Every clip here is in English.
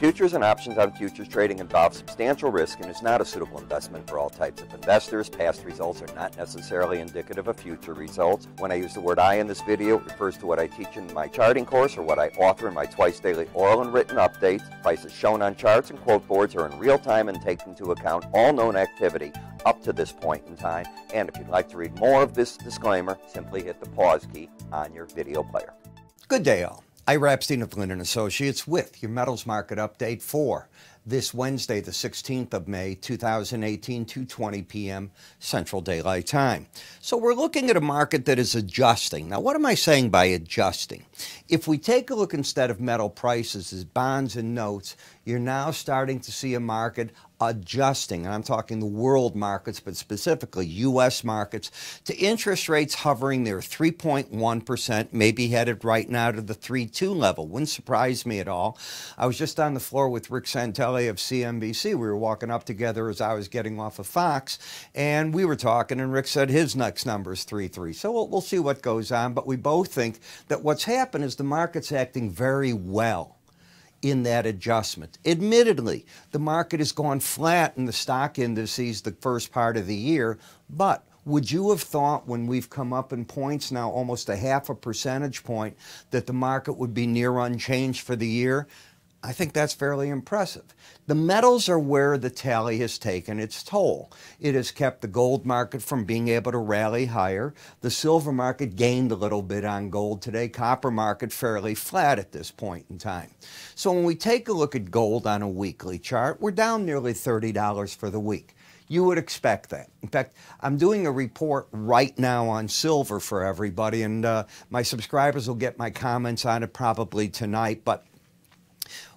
Futures and options on futures trading involve substantial risk and is not a suitable investment for all types of investors. Past results are not necessarily indicative of future results. When I use the word I in this video, it refers to what I teach in my charting course or what I author in my twice daily oral and written updates. Prices shown on charts and quote boards are in real time and take into account all known activity up to this point in time. And if you'd like to read more of this disclaimer, simply hit the pause key on your video player. Good day, all. Ira Epstein of Linn & Associates with your metals market update for this Wednesday, the 16th of May, 2018, 2:20 p.m. Central Daylight Time. So we're looking at a market that is adjusting. Now, what am I saying by adjusting? If we take a look instead of metal prices as bonds and notes, you're now starting to see a market adjusting, and I'm talking the world markets, but specifically U.S. markets, to interest rates hovering near 3.1%, maybe headed right now to the 3.2 level. Wouldn't surprise me at all. I was just on the floor with Rick Santelli of CNBC. We were walking up together as I was getting off of Fox, and we were talking, and Rick said his next number is 3.3. So we'll see what goes on, but we both think that what's happened is the market's acting very well in that adjustment. Admittedly, the market has gone flat in the stock indices the first part of the year, but would you have thought when we've come up in points now, almost a half a percentage point, that the market would be near unchanged for the year? I think that's fairly impressive. The metals are where the tally has taken its toll. It has kept the gold market from being able to rally higher. The silver market gained a little bit on gold today. Copper market fairly flat at this point in time. So when we take a look at gold on a weekly chart, we're down nearly $30 for the week. You would expect that. In fact, I'm doing a report right now on silver for everybody, and my subscribers will get my comments on it probably tonight, but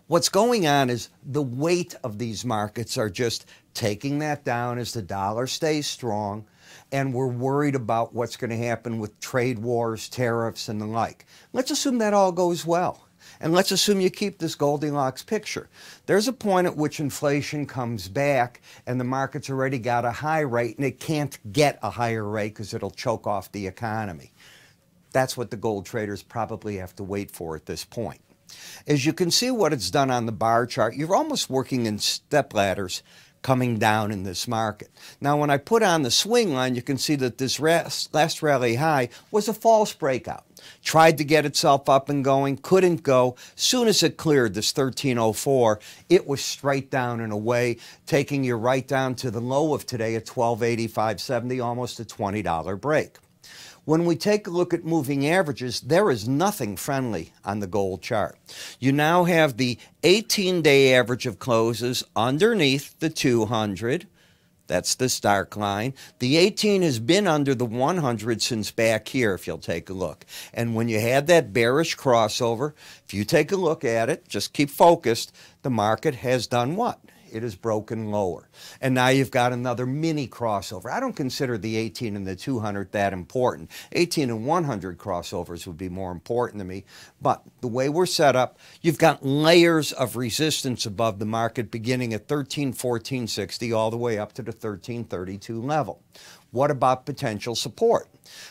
what's going on is the weight of these markets are just taking that down as the dollar stays strong, and we're worried about what's going to happen with trade wars, tariffs, and the like. Let's assume that all goes well, and let's assume you keep this Goldilocks picture. There's a point at which inflation comes back, and the market's already got a high rate, and it can't get a higher rate because it'll choke off the economy. That's what the gold traders probably have to wait for at this point. As you can see what it's done on the bar chart, you're almost working in step ladders coming down in this market. Now, when I put on the swing line, you can see that this last rally high was a false breakout. Tried to get itself up and going, couldn't go. Soon as it cleared this 1304, it was straight down and away, taking you right down to the low of today at 1285.70, almost a $20 break. When we take a look at moving averages, there is nothing friendly on the gold chart. You now have the 18-day average of closes underneath the 200. That's the stark line. The 18 has been under the 100 since back here, if you'll take a look. And when you had that bearish crossover, if you take a look at it, just keep focused, the market has done what? It has broken lower. And now you've got another mini crossover. I don't consider the 18 and the 200 that important. 18 and 100 crossovers would be more important to me. But the way we're set up, you've got layers of resistance above the market beginning at 1314.60 all the way up to the 1332 level. What about potential support?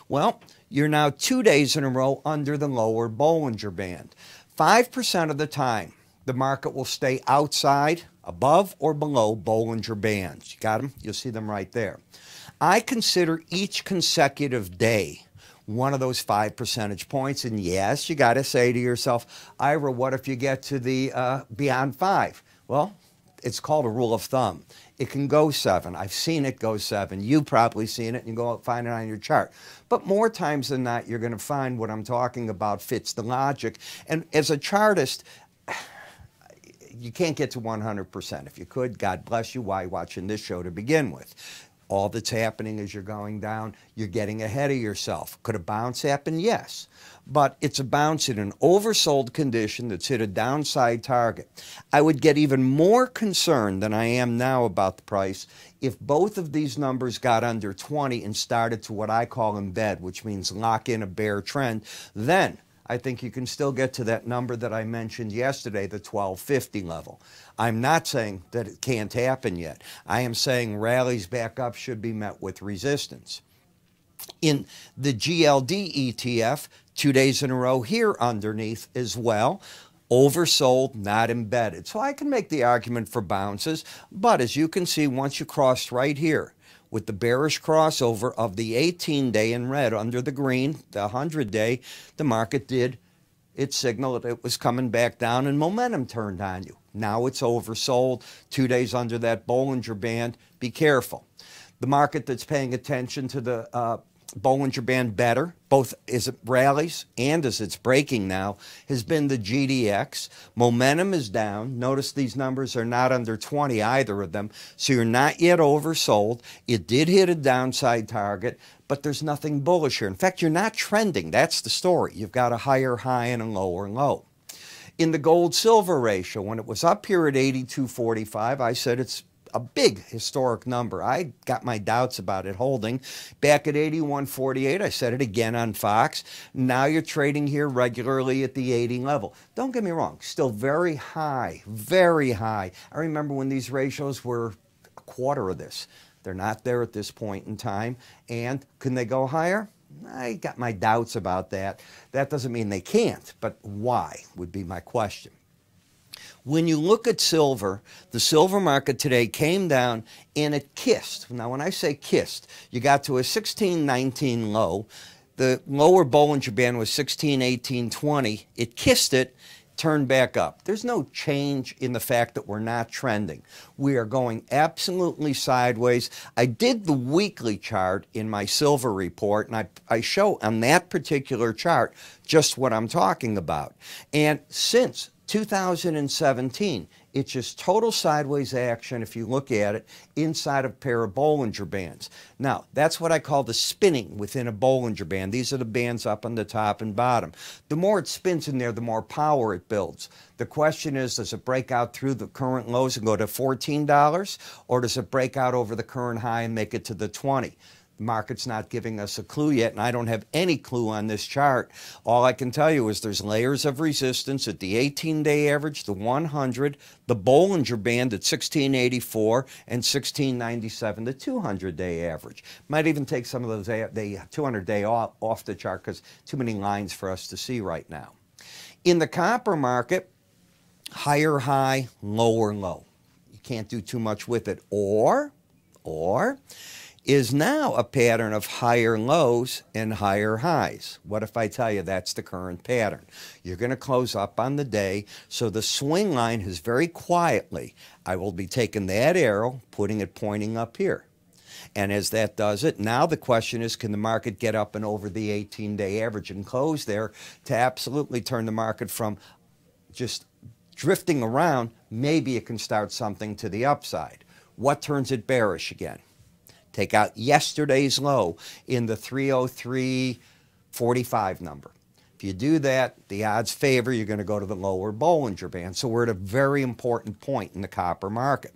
Well, you're now 2 days in a row under the lower Bollinger Band. 5% of the time, the market will stay outside, above or below Bollinger Bands. You got them? You'll see them right there. I consider each consecutive day one of those 5 percentage points. And yes, you got to say to yourself, Ira, what if you get to the beyond 5? Well, it's called a rule of thumb. It can go 7. I've seen it go 7. You've probably seen it, and you go out and find it on your chart. But more times than not, you're going to find what I'm talking about fits the logic. And as a chartist, you can't get to 100%. If you could, God bless you. Why watching this show to begin with? All that's happening is you're going down. You're getting ahead of yourself. Could a bounce happen? Yes. But it's a bounce in an oversold condition that's hit a downside target. I would get even more concerned than I am now about the price if both of these numbers got under 20 and started to what I call embed, which means lock in a bear trend. Then I think you can still get to that number that I mentioned yesterday, the 1250 level. I'm not saying that it can't happen yet. I am saying rallies back up should be met with resistance. In the GLD ETF, 2 days in a row here underneath as well. Oversold, not embedded. So I can make the argument for bounces, but as you can see, once you crossed right here with the bearish crossover of the 18-day in red under the green, the 100-day, the market did its signal that it was coming back down and momentum turned on you. Now it's oversold, 2 days under that Bollinger Band. Be careful. The market that's paying attention to the Bollinger Band better, both as it rallies and as it's breaking now, has been the GDX. Momentum is down. Notice these numbers are not under 20, either of them, so you're not yet oversold. It did hit a downside target, but there's nothing bullish here. In fact, you're not trending. That's the story. You've got a higher high and a lower low. In the gold-silver ratio, when it was up here at 82.45, I said it's a big historic number. I got my doubts about it holding. Back at 81.48, I said it again on Fox. Now you're trading here regularly at the 80 level. Don't get me wrong, still very high, very high. I remember when these ratios were a quarter of this. They're not there at this point in time. And can they go higher? I got my doubts about that. That doesn't mean they can't, but why would be my question. When you look at silver, the silver market today came down and it kissed. Now, when I say kissed, you got to a 16.19 low. The lower Bollinger Band was 16.1820. It kissed it, turned back up. There's no change in the fact that we're not trending. We are going absolutely sideways. I did the weekly chart in my silver report, and I show on that particular chart just what I'm talking about. And since 2017, it's just total sideways action if you look at it inside of a pair of Bollinger Bands. Now, that's what I call the spinning within a Bollinger Band. These are the bands up on the top and bottom. The more it spins in there, the more power it builds. The question is, does it break out through the current lows and go to $14, or does it break out over the current high and make it to the 20? The market's not giving us a clue yet, and I don't have any clue on this chart. All I can tell you is there's layers of resistance at the 18-day average, the 100, the Bollinger Band at 1684, and 1697, the 200-day average. Might even take some of those, the 200-day off the chart because too many lines for us to see right now. In the copper market, higher high, lower low. You can't do too much with it. Or is now a pattern of higher lows and higher highs. What if I tell you that's the current pattern? You're going to close up on the day, so the swing line is very quietly, I will be taking that arrow, putting it pointing up here. And as that does it, now the question is, can the market get up and over the 18-day average and close there to absolutely turn the market from just drifting around? Maybe it can start something to the upside. What turns it bearish again? Take out yesterday's low in the 303.45 number. If you do that, the odds favor you're going to go to the lower Bollinger Band. So we're at a very important point in the copper market.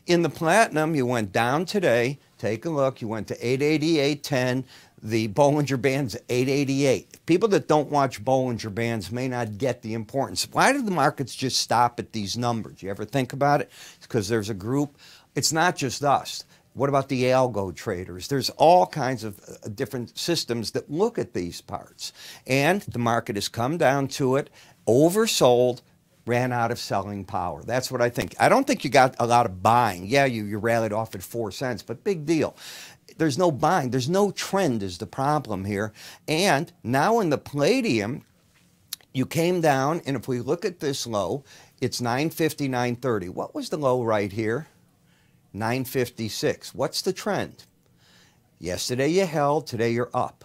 In the platinum, you went down today. Take a look. You went to 888.10. The Bollinger Band's 888. People that don't watch Bollinger Bands may not get the importance. Why do the markets just stop at these numbers? You ever think about it? It's because there's a group. It's not just us. What about the algo traders? There's all kinds of different systems that look at these parts. And the market has come down to it, oversold, ran out of selling power. That's what I think. I don't think you got a lot of buying. Yeah, you rallied off at 4 cents, but big deal. There's no buying. There's no trend is the problem here. And now in the palladium, you came down, and if we look at this low, it's 950, 930. What was the low right here? 956. What's the trend? Yesterday you held, today you're up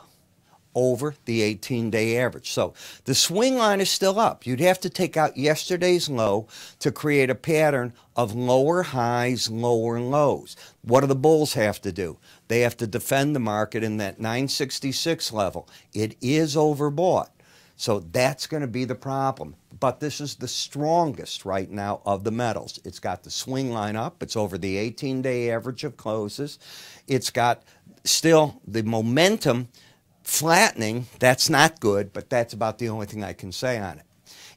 over the 18-day average. So the swing line is still up. You'd have to take out yesterday's low to create a pattern of lower highs, lower lows. What do the bulls have to do? They have to defend the market in that 966 level. It is overbought. So that's going to be the problem. But this is the strongest right now of the metals. It's got the swing line up. It's over the 18-day average of closes. It's got still the momentum flattening. That's not good, but that's about the only thing I can say on it.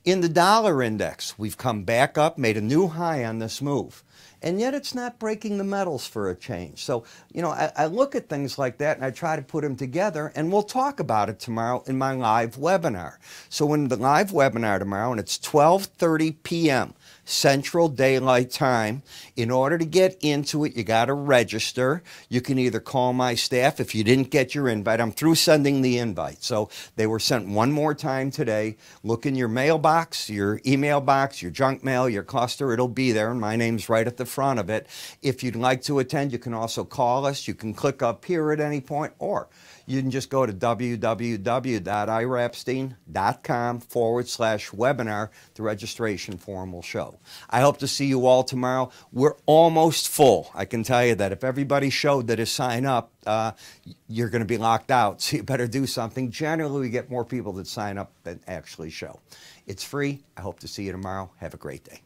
In the dollar index, we've come back up, made a new high on this move. and yet it's not breaking the metals for a change. So, I look at things like that and I try to put them together, and we'll talk about it tomorrow in my live webinar. So in the live webinar tomorrow, and it's 12:30 p.m. Central Daylight Time. In order to get into it, you got to register. You can either call my staff if you didn't get your invite. I'm through sending the invite. So they were sent one more time today. Look in your mailbox, your email box, your junk mail, your cluster. It'll be there, and my name's right at the front of it. If you'd like to attend, you can also call us. You can click up here at any point, or you can just go to www.iraepstein.com/webinar. The registration form will show. I hope to see you all tomorrow. We're almost full. I can tell you that if everybody showed that to sign up, you're going to be locked out, so you better do something. Generally, we get more people that sign up than actually show. It's free. I hope to see you tomorrow. Have a great day.